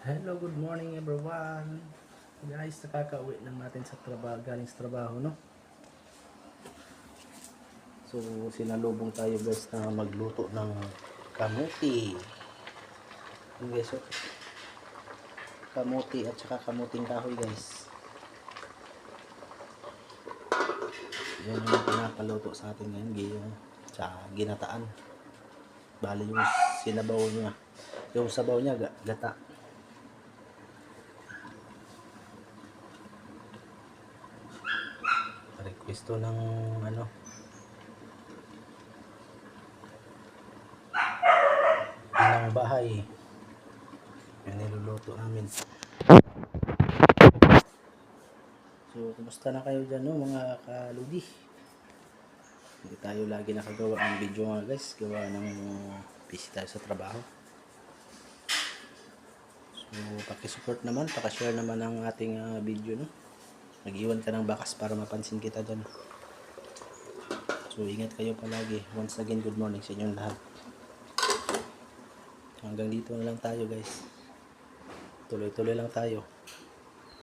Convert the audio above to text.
Hello, good morning everyone. Guys, nakaka-uwi lang natin sa trabaho, galing sa trabaho, no? So, sinalubong tayo guys na magluto ng kamuti. Yung guys, oh, kamuti at saka kamuting kahoy guys. Yan yung pinapaluto sa atin ngayon, sa ginataan. Bali yung sinabaw niya. Yung sabaw niya, gata. Requesto ng ano, ng bahay. Yan niluluto namin. So, kumusta na kayo dyan, no, mga kaludi? Hindi tayo lagi nakagawa ng video nga guys. Gawa ng busy tayo sa trabaho. So, pakisupport naman, pakashare naman ang ating video, no? Mag-iwan ka ng bakas para mapansin kita dyan. So, ingat kayo palagi. Once again, good morning sa inyong lahat. Hanggang dito na lang tayo guys. Tuloy-tuloy lang tayo.